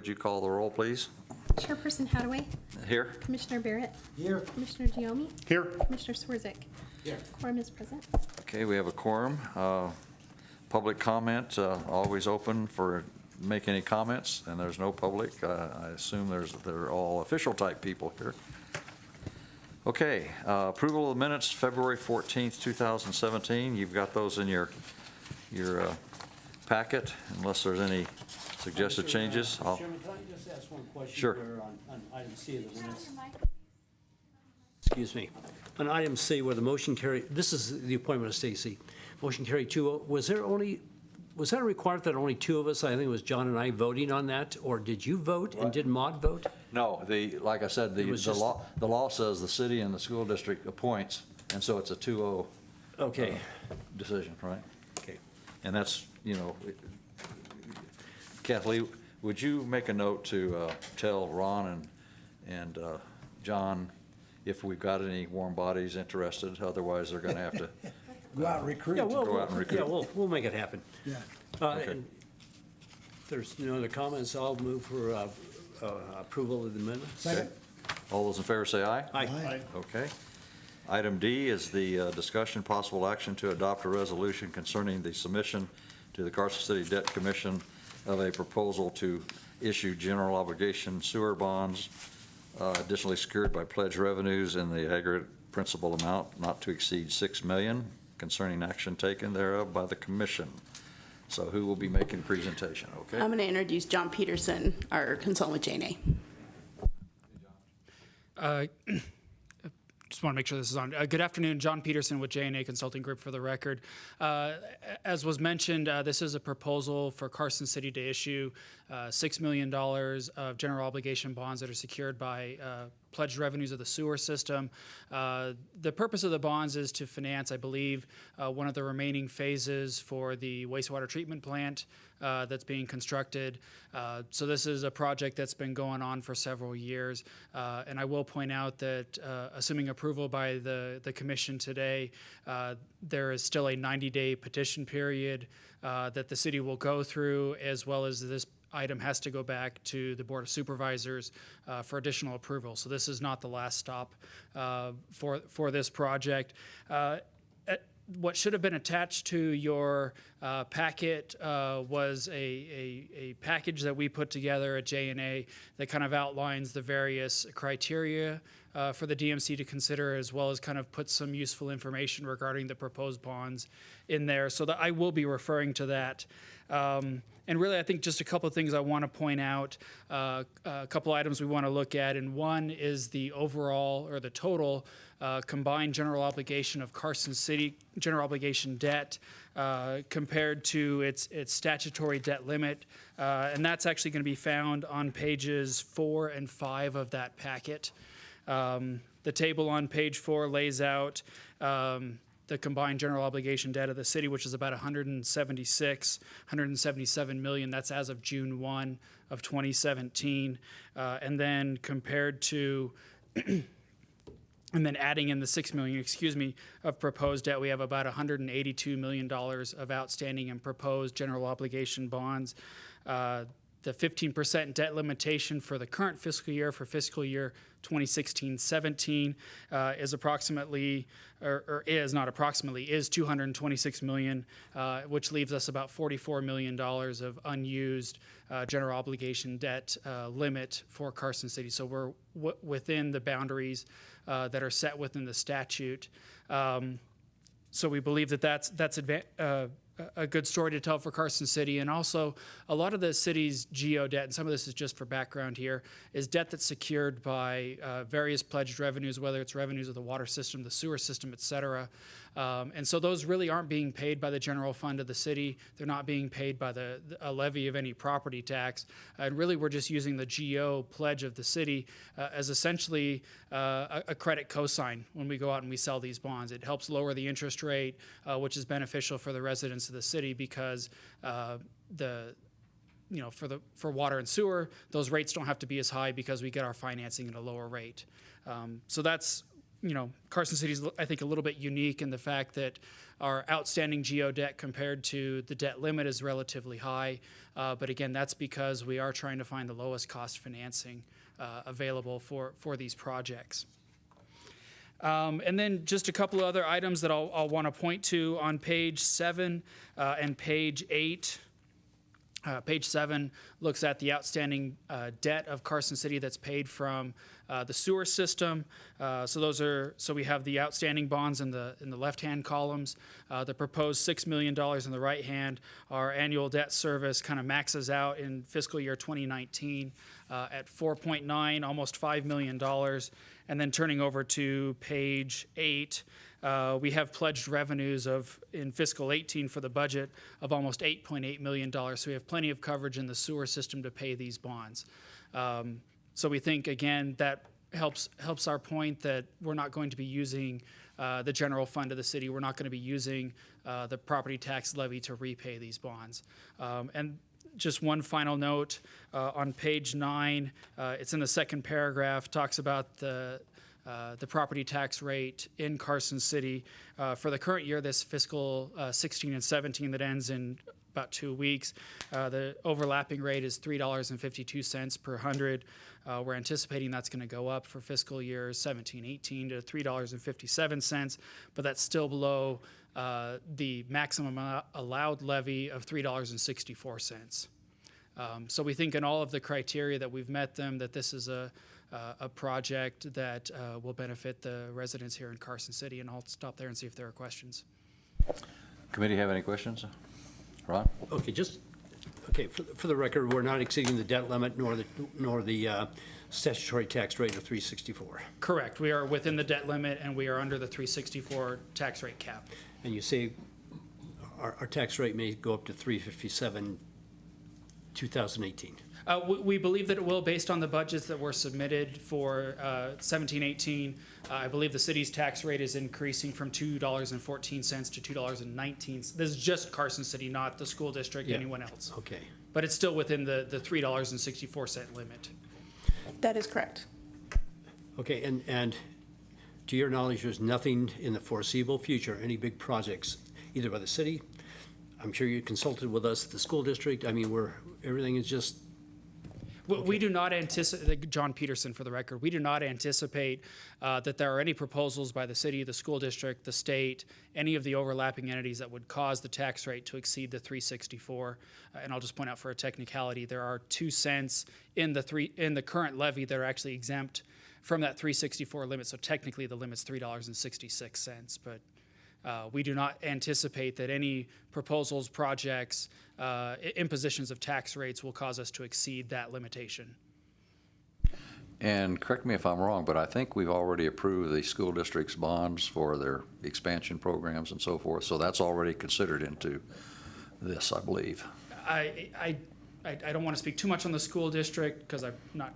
would you call the roll, please? Chairperson Hadaway, Here? Commissioner Barrett, Here. Commissioner Giomi, Here. Commissioner Swerzik. Here. Quorum is present. Okay, we have a quorum. Public comment, always open for make any comments, and there's no public. I assume they're all official type people here. Okay, approval of the minutes, February 14th, 2017. You've got those in your packet, unless there's any suggested changes. Mr. Chairman, can I just ask one question? Sure. Where on item C of the minutes? Excuse me. On item C, where the motion carried, this is the appointment of Stacy. Motion carried 2-0. Was that a requirement that only two of us, I think it was John and I, voting on that? Or did you vote and did Maud vote? No, like I said, the law says the city and the school district appoints, and so it's a 2-0 Okay. decision, right? Okay. And that's, Kathleen, would you make a note to tell Ron and John if we've got any warm bodies interested? Otherwise, they're going to have to Go out and recruit. Yeah, go out and recruit. Yeah, we'll make it happen. Yeah. Okay. And if there's no other comments, I'll move for approval of the minutes. Second. All those in favor say aye. Aye. Okay. Item D is the discussion possible action to adopt a resolution concerning the submission to the Carson City Debt Commission of a proposal to issue general obligation sewer bonds, additionally secured by pledged revenues in the aggregate principal amount not to exceed $6 million, concerning action taken thereof by the commission. So who will be making the presentation? Okay. I'm going to introduce John Peterson, our consultant with J&A. Just want to make sure this is on. Good afternoon, John Peterson with J&A Consulting Group for the record. As was mentioned, this is a proposal for Carson City to issue $6 million of general obligation bonds that are secured by pledged revenues of the sewer system. The purpose of the bonds is to finance, I believe, one of the remaining phases for the wastewater treatment plant that's being constructed. So this is a project that's been going on for several years. And I will point out that assuming approval by the commission today, there is still a 90-day petition period that the city will go through, as well as this item has to go back to the Board of Supervisors for additional approval. So this is not the last stop for this project. What should have been attached to your packet was a package that we put together at J&A that kind of outlines the various criteria for the DMC to consider, as well as kind of put some useful information regarding the proposed bonds in there. So that I will be referring to that. And really, I think just a couple of things I want to point out, a couple items we want to look at, and one is the overall or the total combined general obligation of Carson City general obligation debt compared to its statutory debt limit, and that's actually going to be found on pages 4 and 5 of that packet. The table on page 4 lays out the combined general obligation debt of the city, which is about 177 million. That's as of June 1 of 2017. And then compared to, and then adding in the 6 million, of proposed debt, we have about $182 million of outstanding and proposed general obligation bonds. The 15% debt limitation for the current fiscal year, for fiscal year 2016-17, is approximately, is $226 million, which leaves us about $44 million of unused general obligation debt limit for Carson City. So we're within the boundaries that are set within the statute. So we believe that that's a good story to tell for Carson City. And also, a lot of the city's GO debt, and some of this is just for background here, is debt that's secured by various pledged revenues, whether it's revenues of the water system, the sewer system, et cetera. And so those really aren't being paid by the general fund of the city. They're not being paid by a levy of any property tax. And really, we're just using the GO pledge of the city as essentially a credit cosign when we go out and we sell these bonds. It helps lower the interest rate, which is beneficial for the residents of the city, because for water and sewer, those rates don't have to be as high because we get our financing at a lower rate. So that's Carson City is, I think, a little bit unique in the fact that our outstanding geo debt compared to the debt limit is relatively high. But again, that's because we are trying to find the lowest cost financing available for these projects. And then just a couple of other items that I'll want to point to on page 7 and page 8. Page 7 looks at the outstanding debt of Carson City that's paid from the sewer system. So we have the outstanding bonds in the left-hand columns. The proposed $6 million in the right hand. Our annual debt service kind of maxes out in fiscal year 2019 at 4.9, almost $5 million. And then turning over to page 8. We have pledged revenues in fiscal 18 for the budget of almost $8.8 million. So we have plenty of coverage in the sewer system to pay these bonds. So we think, again, that helps our point that we're not going to be using the general fund of the city. We're not going to be using the property tax levy to repay these bonds. And just one final note, on page 9, it's in the second paragraph, talks about the property tax rate in Carson City. For the current year, this fiscal 16 and 17 that ends in about 2 weeks, the overlapping rate is $3.52 per hundred. We're anticipating that's going to go up for fiscal years 17-18 to $3.57, but that's still below the maximum allowed levy of $3.64. So we think in all of the criteria that we've met them, that this is a project that will benefit the residents here in Carson City, and I'll stop there and see if there are questions. Committee have any questions? Ron? Okay, for the record, we're not exceeding the debt limit nor the statutory tax rate of 364. Correct. We are within the debt limit, and we are under the 364 tax rate cap. And you say our tax rate may go up to 357 2018. We believe that it will, based on the budgets that were submitted for 17-18. I believe the city's tax rate is increasing from $2.14 to $2.19. This is just Carson City, not the school district, anyone else. Okay. But it's still within the $3.64 limit. That is correct. Okay, and to your knowledge, there's nothing in the foreseeable future, any big projects, either by the city, I'm sure you consulted with us, the school district, I mean, everything is just... We do not anticipate, John Peterson for the record, we do not anticipate that there are any proposals by the city, the school district, the state, any of the overlapping entities that would cause the tax rate to exceed the 364. And I'll just point out for a technicality, there are 2 cents in the current levy that are actually exempt from that 364 limit. So technically the limit's $3.66, but we do not anticipate that any proposals, projects, impositions of tax rates will cause us to exceed that limitation. And correct me if I'm wrong, but I think we've already approved the school district's bonds for their expansion programs and so forth. So that's already considered into this, I believe. I don't want to speak too much on the school district because I'm not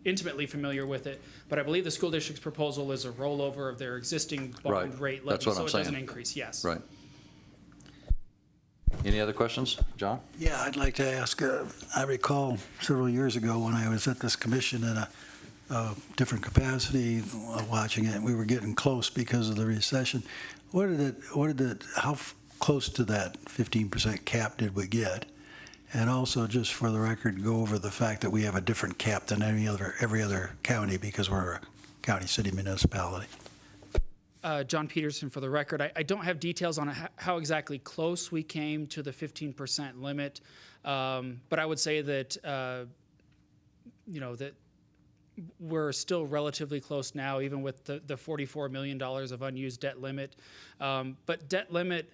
intimately familiar with it, but I believe the school district's proposal is a rollover of their existing bond rate levy, That's what so I'm it saying. doesn't increase, yes. Right. Any other questions? John? Yeah, I'd like to ask, I recall several years ago when I was at this commission in a different capacity, watching it, we were getting close because of the recession. How close to that 15% cap did we get? And also, just for the record, go over the fact that we have a different cap than every other county because we're a county city municipality. John Peterson for the record. I don't have details on how exactly close we came to the 15% limit, but I would say that, that we're still relatively close now, even with the $44 million of unused debt limit. But debt limit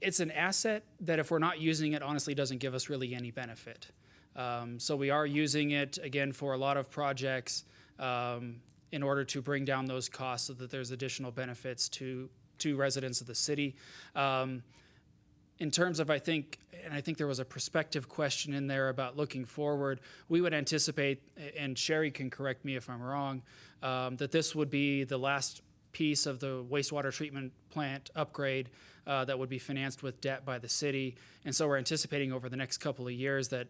it's an asset that if we're not using it, honestly doesn't give us really any benefit. So we are using it, again, for a lot of projects in order to bring down those costs so that there's additional benefits to residents of the city. In terms of, I think there was a prospective question in there about looking forward, we would anticipate, and Sherry can correct me if I'm wrong, that this would be the last piece of the wastewater treatment plant upgrade that would be financed with debt by the city. And so we're anticipating over the next couple of years that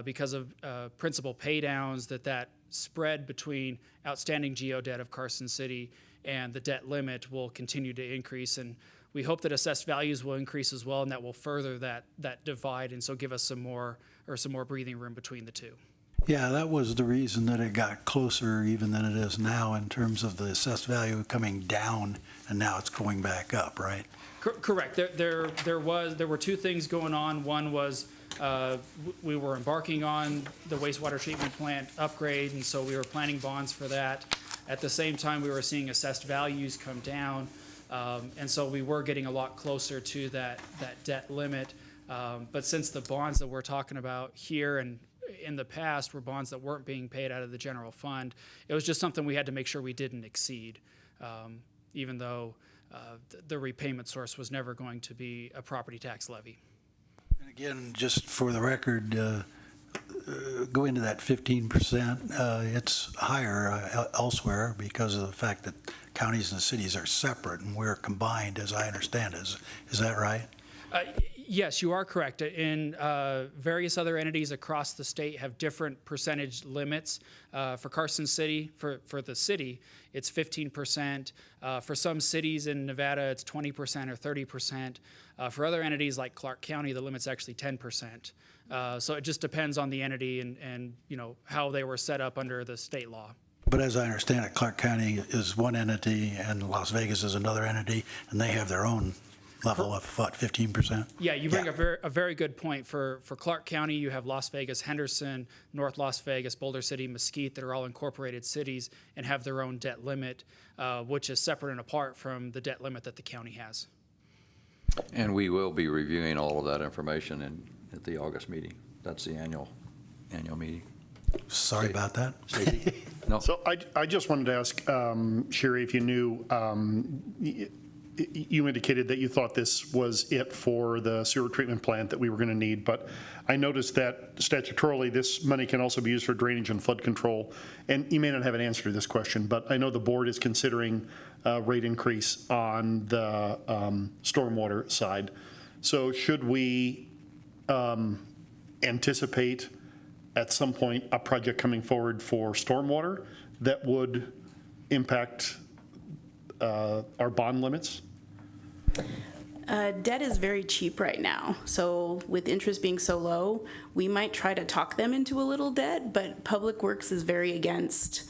because of principal paydowns, that spread between outstanding GO debt of Carson City and the debt limit will continue to increase. And we hope that assessed values will increase as well, and that will further that divide, and so give us some more breathing room between the two. Yeah, that was the reason that it got closer even than it is now in terms of the assessed value coming down, and now it's going back up, right? Correct. There were two things going on. One was we were embarking on the wastewater treatment plant upgrade, and so we were planning bonds for that. At the same time, we were seeing assessed values come down, and so we were getting a lot closer to that debt limit. But since the bonds that we're talking about here and in the past were bonds that weren't being paid out of the general fund, it was just something we had to make sure we didn't exceed, even though the repayment source was never going to be a property tax levy. And again, just for the record, go into that 15%. It's higher elsewhere because of the fact that counties and cities are separate and we're combined, as I understand it. Is that right? Yes, you are correct. In various other entities across the state have different percentage limits. For Carson City, for the city, it's 15%. For some cities in Nevada, it's 20% or 30%. For other entities like Clark County, the limit's actually 10%. So it just depends on the entity and how they were set up under the state law. But as I understand it, Clark County is one entity and Las Vegas is another entity, and they have their own level of, what, 15%? Yeah, you bring a very good point. For Clark County, you have Las Vegas, Henderson, North Las Vegas, Boulder City, Mesquite, that are all incorporated cities and have their own debt limit, which is separate and apart from the debt limit that the county has. And we will be reviewing all of that information at the August meeting. That's the annual meeting. Sorry about that. Stacy? No. So I just wanted to ask Sherry if you knew, you indicated that you thought this was it for the sewer treatment plant that we were going to need, but I noticed that statutorily this money can also be used for drainage and flood control. And you may not have an answer to this question, but I know the board is considering a rate increase on the stormwater side. So should we anticipate at some point a project coming forward for stormwater that would impact our bond limits? Debt is very cheap right now, so with interest being so low, we might try to talk them into a little debt, but Public Works is very against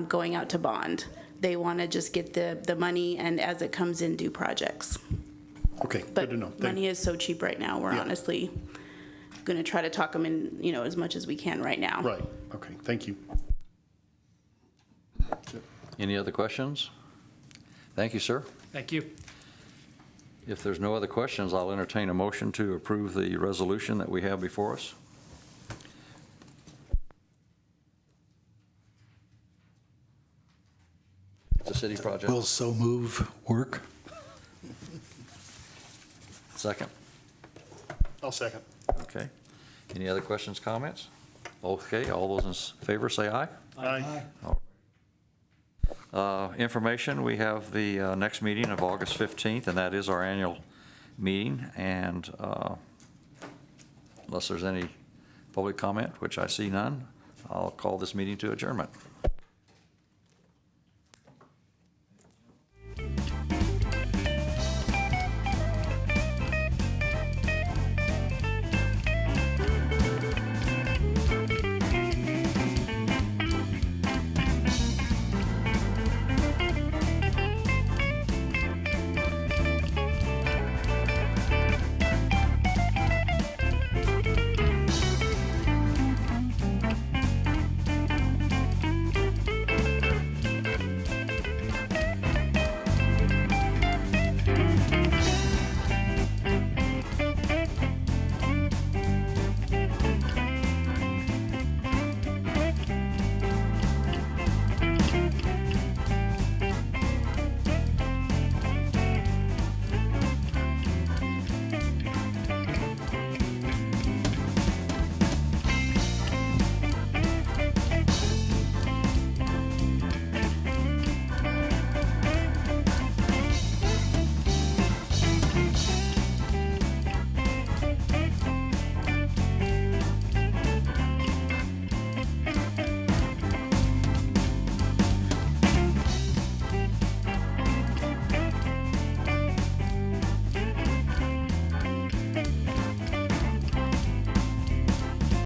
going out to bond. They want to just get the money and as it comes in, do projects. Okay, But good to know. money is so cheap right now, we're Yeah. honestly going to try to talk them in, as much as we can right now. Right, okay, thank you. Any other questions? Thank you, sir. Thank you. If there's no other questions, I'll entertain a motion to approve the resolution that we have before us. The city project. Will so move work? Second. I'll second. Okay. Any other questions, comments? Okay, all those in favor say aye. Aye. Information, we have the next meeting of August 15th, and that is our annual meeting. And unless there's any public comment, which I see none, I'll call this meeting to adjournment.